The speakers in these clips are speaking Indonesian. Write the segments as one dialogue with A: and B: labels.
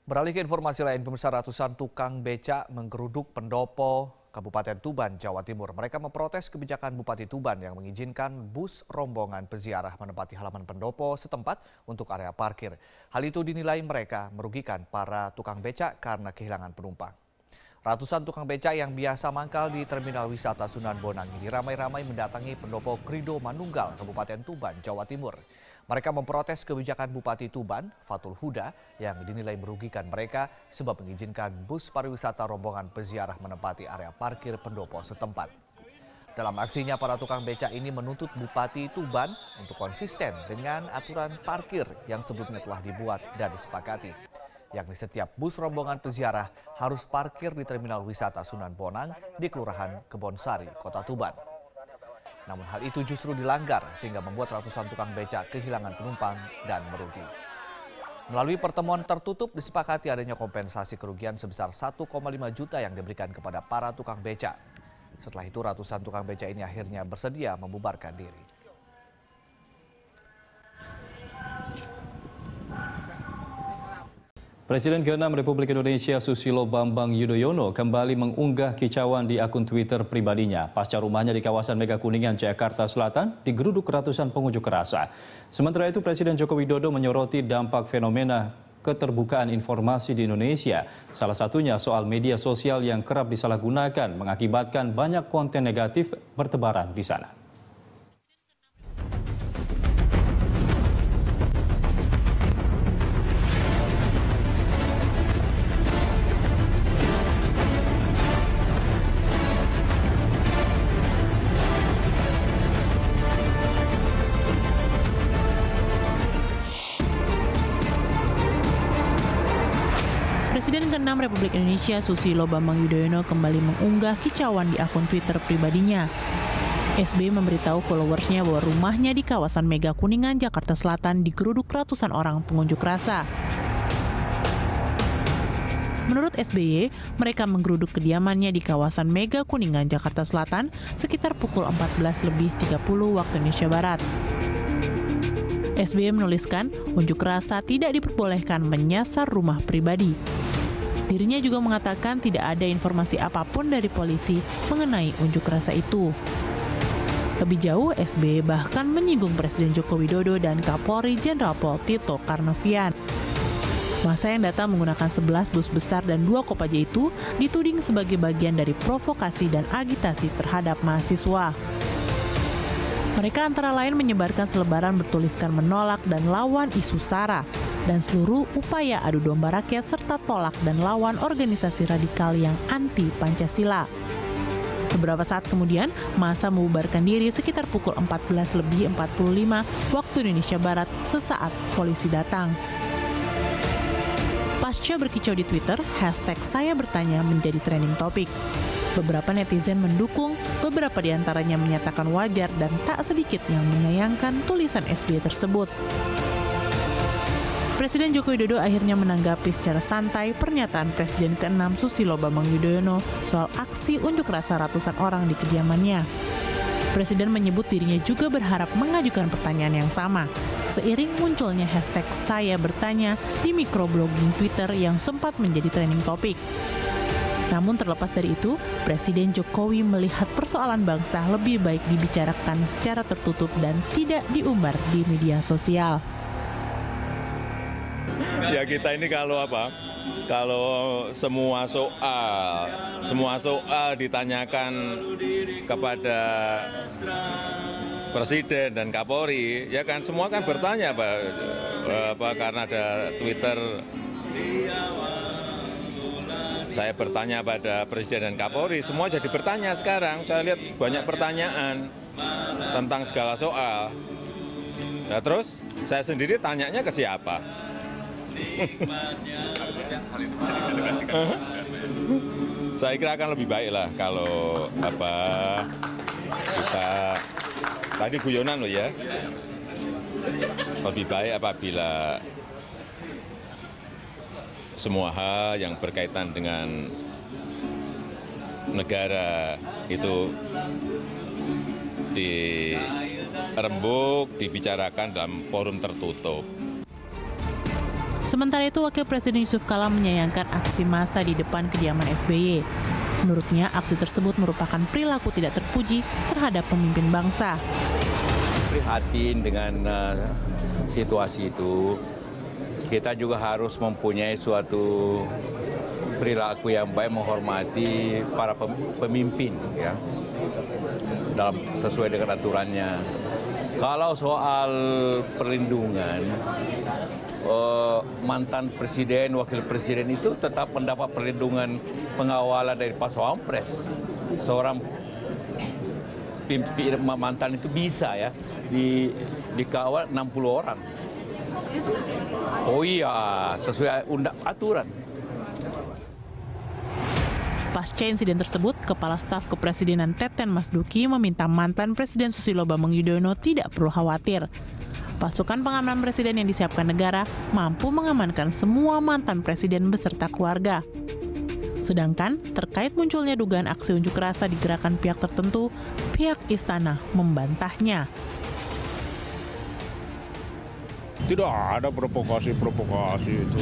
A: Beralih ke informasi lain, pemirsa, ratusan tukang becak menggeruduk Pendopo, Kabupaten Tuban, Jawa Timur. Mereka memprotes kebijakan Bupati Tuban yang mengizinkan bus rombongan peziarah menempati halaman pendopo setempat untuk area parkir. Hal itu dinilai mereka merugikan para tukang becak karena kehilangan penumpang. Ratusan tukang becak yang biasa mangkal di Terminal Wisata Sunan Bonang ini ramai-ramai mendatangi Pendopo Krido Manunggal, Kabupaten Tuban, Jawa Timur. Mereka memprotes kebijakan Bupati Tuban, Fatul Huda, yang dinilai merugikan mereka sebab mengizinkan bus pariwisata rombongan peziarah menempati area parkir pendopo setempat. Dalam aksinya, para tukang becak ini menuntut Bupati Tuban untuk konsisten dengan aturan parkir yang sebelumnya telah dibuat dan disepakati, yakni setiap bus rombongan peziarah harus parkir di Terminal Wisata Sunan Bonang di Kelurahan Kebonsari, Kota Tuban. Namun hal itu justru dilanggar sehingga membuat ratusan tukang becak kehilangan penumpang dan merugi. Melalui pertemuan tertutup disepakati adanya kompensasi kerugian sebesar 1,5 juta yang diberikan kepada para tukang becak. Setelah itu ratusan tukang becak ini akhirnya bersedia membubarkan diri.
B: Presiden ke-6 Republik Indonesia Susilo Bambang Yudhoyono kembali mengunggah kicauan di akun Twitter pribadinya pasca rumahnya di kawasan Mega Kuningan, Jakarta Selatan digeruduk ratusan pengunjuk rasa. Sementara itu Presiden Joko Widodo menyoroti dampak fenomena keterbukaan informasi di Indonesia. Salah satunya soal media sosial yang kerap disalahgunakan mengakibatkan banyak konten negatif bertebaran di sana.
C: Presiden ke-6 Republik Indonesia Susilo Bambang Yudhoyono kembali mengunggah kicauan di akun Twitter pribadinya. SBY memberitahu followersnya bahwa rumahnya di kawasan Mega Kuningan, Jakarta Selatan digeruduk ratusan orang pengunjuk rasa. Menurut SBY, mereka menggeruduk kediamannya di kawasan Mega Kuningan, Jakarta Selatan sekitar pukul 14.30 waktu Indonesia Barat. SBY menuliskan, unjuk rasa tidak diperbolehkan menyasar rumah pribadi. Dirinya juga mengatakan tidak ada informasi apapun dari polisi mengenai unjuk rasa itu. Lebih jauh, SBY bahkan menyinggung Presiden Joko Widodo dan Kapolri Jenderal Pol Tito Karnavian. Massa yang datang menggunakan 11 bus besar dan 2 kopaja itu dituding sebagai bagian dari provokasi dan agitasi terhadap mahasiswa. Mereka antara lain menyebarkan selebaran bertuliskan menolak dan lawan isu SARA dan seluruh upaya adu domba rakyat serta tolak dan lawan organisasi radikal yang anti Pancasila. Beberapa saat kemudian, massa membubarkan diri sekitar pukul 14.45 waktu Indonesia Barat sesaat polisi datang. Pasca berkicau di Twitter, hashtag saya bertanya menjadi trending topik. Beberapa netizen mendukung, beberapa diantaranya menyatakan wajar dan tak sedikit yang menyayangkan tulisan SBY tersebut. Presiden Joko Widodo akhirnya menanggapi secara santai pernyataan Presiden ke-6 Susilo Bambang Yudhoyono soal aksi unjuk rasa ratusan orang di kediamannya. Presiden menyebut dirinya juga berharap mengajukan pertanyaan yang sama, seiring munculnya hashtag saya bertanya di microblogging Twitter yang sempat menjadi trending topik. Namun terlepas dari itu, Presiden Jokowi melihat persoalan bangsa lebih baik dibicarakan secara tertutup dan tidak diumbar di media sosial.
D: Ya kita ini kalau semua soal ditanyakan kepada Presiden dan Kapolri, ya kan semua kan bertanya karena ada Twitter. Saya bertanya pada Presiden dan Kapolri, semua jadi bertanya sekarang. Saya lihat banyak pertanyaan tentang segala soal. Nah terus saya sendiri tanyanya ke siapa? Saya kira akan lebih baik lah kalau kita tadi guyonan loh ya. Lebih baik apabila semua hal yang berkaitan dengan negara itu dirembuk, dibicarakan dalam forum tertutup.
C: Sementara itu, Wakil Presiden Yusuf Kala menyayangkan aksi massa di depan kediaman SBY. Menurutnya, aksi tersebut merupakan perilaku tidak terpuji terhadap pemimpin bangsa.
E: Prihatin dengan situasi itu, kita juga harus mempunyai suatu perilaku yang baik, menghormati para pemimpin, ya, sesuai dengan aturannya. Kalau soal perlindungan, mantan presiden, wakil presiden itu tetap mendapat perlindungan pengawalan dari Pas Pampres. Seorang mantan itu bisa ya dikawal 60 orang. Oh iya, sesuai aturan.
C: Pasca insiden tersebut, Kepala Staf Kepresidenan Teten Mas Duki meminta mantan Presiden Susilo Bambang Yudhoyono tidak perlu khawatir. Pasukan pengamanan presiden yang disiapkan negara mampu mengamankan semua mantan presiden beserta keluarga. Sedangkan terkait munculnya dugaan aksi unjuk rasa digerakkan pihak tertentu, pihak istana membantahnya.
F: Tidak ada provokasi itu.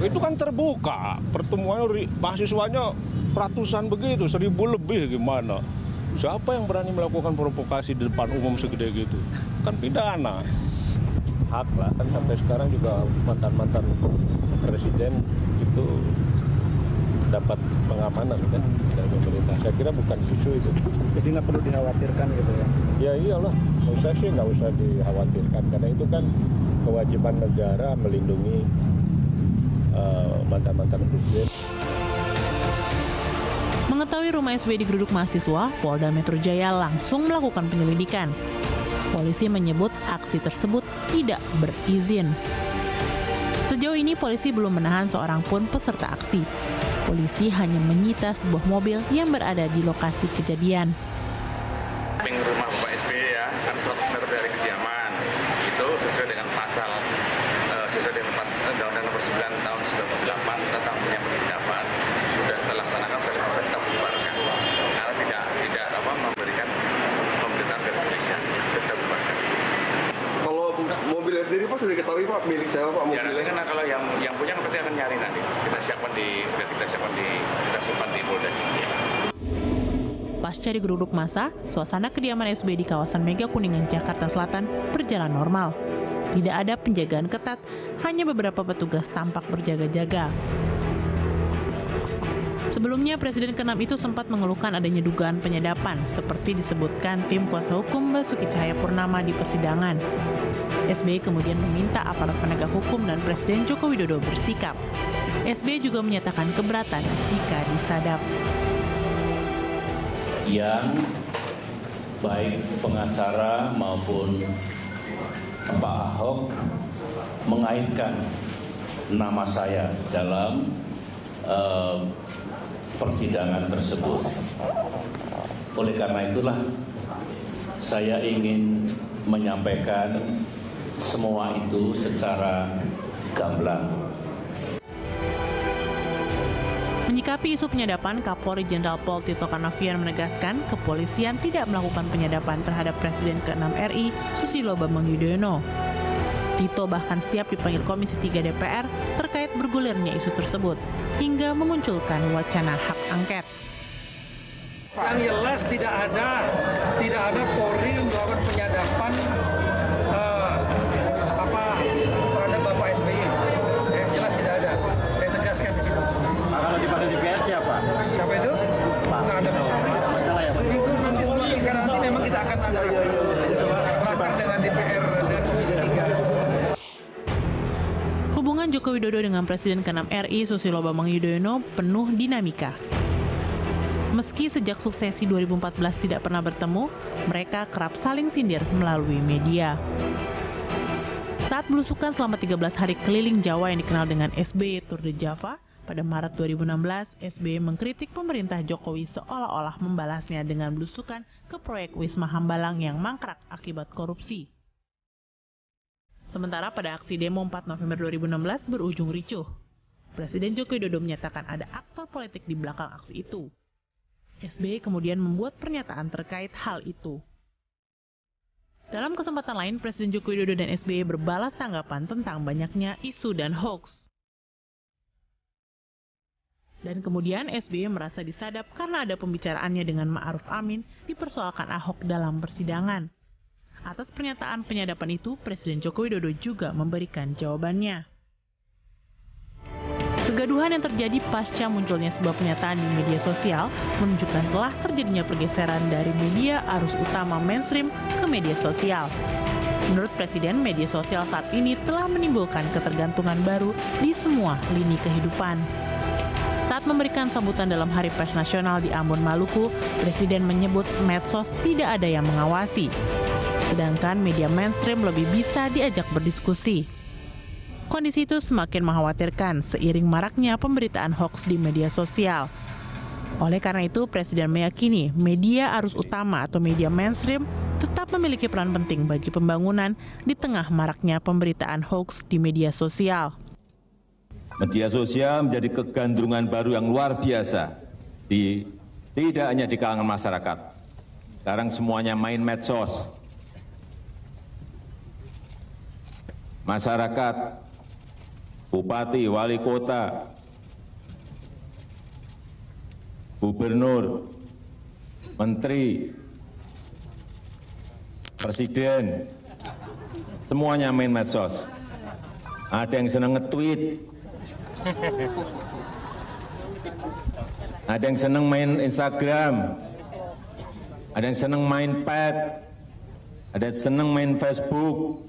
F: Itu kan terbuka, pertemuan mahasiswanya ratusan begitu, 1000 lebih gimana. Siapa yang berani melakukan provokasi di depan umum segede gitu? Kan pidana. Hak lah, kan sampai sekarang juga mantan-mantan presiden itu dapat pengamanan kan dari pemerintah. Saya kira bukan isu itu.
G: Jadi nggak perlu dikhawatirkan gitu ya?
F: Ya iyalah, saya sih nggak usah dikhawatirkan karena itu kan kewajiban negara melindungi mantan-mantan presiden.
C: Mengetahui rumah SBY digeruduk mahasiswa, Polda Metro Jaya langsung melakukan penyelidikan. Polisi menyebut aksi tersebut tidak berizin. Sejauh ini polisi belum menahan seorang pun peserta aksi. Polisi hanya menyita sebuah mobil yang berada di lokasi kejadian.
H: Rumah Bapak SBY ya, kan 100 meter dari kediaman. Itu sesuai dengan pasal Undang-Undang Nomor 9 tahun 98 tentang punya penyadapan sudah terlaksanakan oleh pemerintah bubarkan. Karena tidak memberikan pemerintahan dari Indonesia, kita bubarkan.
I: Kalau mobil sendiri Pak sudah diketahui Pak milik siapa Pak mobilnya?
H: Ya, karena kalau yang punya berarti akan nyari nanti. Kita simpan di Polda.
C: Pasca digeruduk massa, suasana kediaman SBY di kawasan Mega Kuningan, Jakarta Selatan berjalan normal. Tidak ada penjagaan ketat, hanya beberapa petugas tampak berjaga-jaga. Sebelumnya, Presiden ke-6 itu sempat mengeluhkan adanya dugaan penyadapan, seperti disebutkan tim kuasa hukum Basuki Cahayapurnama di persidangan. SBY kemudian meminta aparat penegak hukum dan Presiden Joko Widodo bersikap. SBY juga menyatakan keberatan jika disadap.
J: Yang baik pengacara maupun Pak Ahok mengaitkan nama saya dalam persidangan tersebut. Oleh karena itulah saya ingin menyampaikan semua itu secara gamblang.
C: Menyikapi isu penyadapan, Kapolri Jenderal Pol Tito Karnavian menegaskan kepolisian tidak melakukan penyadapan terhadap Presiden ke-6 RI Susilo Bambang Yudhoyono. Tito bahkan siap dipanggil Komisi 3 DPR terkait bergulirnya isu tersebut, hingga memunculkan wacana hak angket.
G: Yang jelas tidak ada Polri melakukan penyadapan terhadap Bapak SBY. Jelas tidak ada. Saya tegaskan di situ.
I: Kalau dipanggil DPR siapa?
G: Siapa itu? Nggak ada masalah ya Pak? Itu nanti setelah tiga nanti memang kita akan ada rapat dengan DPR dan Komisi 3.
C: Hubungan Joko Widodo dengan Presiden ke-6 RI Susilo Bambang Yudhoyono penuh dinamika. Meski sejak suksesi 2014 tidak pernah bertemu, mereka kerap saling sindir melalui media. Saat belusukan selama 13 hari keliling Jawa yang dikenal dengan SBY Tour de Java, pada Maret 2016, SBY mengkritik pemerintah Jokowi seolah-olah membalasnya dengan belusukan ke proyek Wisma Hambalang yang mangkrak akibat korupsi. Sementara pada aksi demo 4 November 2016 berujung ricuh. Presiden Joko Widodo menyatakan ada aktor politik di belakang aksi itu. SBY kemudian membuat pernyataan terkait hal itu. Dalam kesempatan lain, Presiden Joko Widodo dan SBY berbalas tanggapan tentang banyaknya isu dan hoax. Dan kemudian SBY merasa disadap karena ada pembicaraannya dengan Ma'ruf Amin dipersoalkan Ahok dalam persidangan. Atas pernyataan penyadapan itu, Presiden Joko Widodo juga memberikan jawabannya. Kegaduhan yang terjadi pasca munculnya sebuah pernyataan di media sosial menunjukkan telah terjadinya pergeseran dari media arus utama mainstream ke media sosial. Menurut Presiden, media sosial saat ini telah menimbulkan ketergantungan baru di semua lini kehidupan. Saat memberikan sambutan dalam Hari Pers Nasional di Ambon, Maluku, Presiden menyebut medsos tidak ada yang mengawasi. Sedangkan media mainstream lebih bisa diajak berdiskusi. Kondisi itu semakin mengkhawatirkan seiring maraknya pemberitaan hoax di media sosial. Oleh karena itu, Presiden meyakini media arus utama atau media mainstream tetap memiliki peran penting bagi pembangunan di tengah maraknya pemberitaan hoax di media sosial.
K: Media sosial menjadi kegandrungan baru yang luar biasa, tidak hanya di kalangan masyarakat. Sekarang semuanya main medsos. Masyarakat, bupati, wali kota, gubernur, menteri, presiden, semuanya main medsos. Ada yang senang nge-tweet, ada yang senang main Instagram, ada yang senang main pad, ada yang senang main Facebook.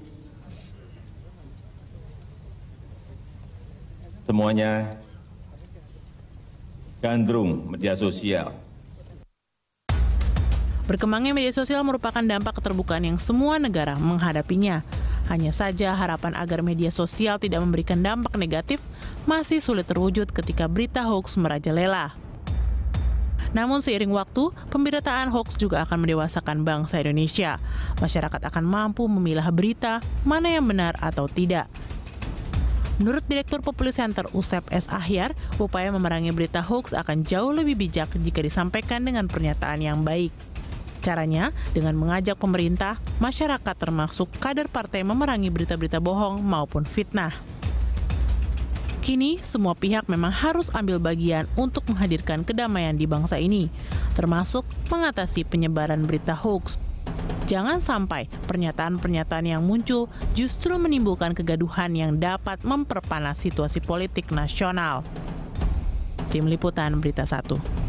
K: Semuanya gandrung media sosial.
C: Berkembangnya media sosial merupakan dampak keterbukaan yang semua negara menghadapinya. Hanya saja harapan agar media sosial tidak memberikan dampak negatif masih sulit terwujud ketika berita hoax merajalela. Namun seiring waktu, pemberitaan hoax juga akan mendewasakan bangsa Indonesia. Masyarakat akan mampu memilah berita mana yang benar atau tidak. Menurut Direktur Populi Center USEP S. Ahyar, upaya memerangi berita hoax akan jauh lebih bijak jika disampaikan dengan pernyataan yang baik. Caranya, dengan mengajak pemerintah, masyarakat termasuk kader partai memerangi berita-berita bohong maupun fitnah. Kini, semua pihak memang harus ambil bagian untuk menghadirkan kedamaian di bangsa ini, termasuk mengatasi penyebaran berita hoax. Jangan sampai pernyataan-pernyataan yang muncul justru menimbulkan kegaduhan yang dapat memperpanas situasi politik nasional. Tim Liputan Berita 1.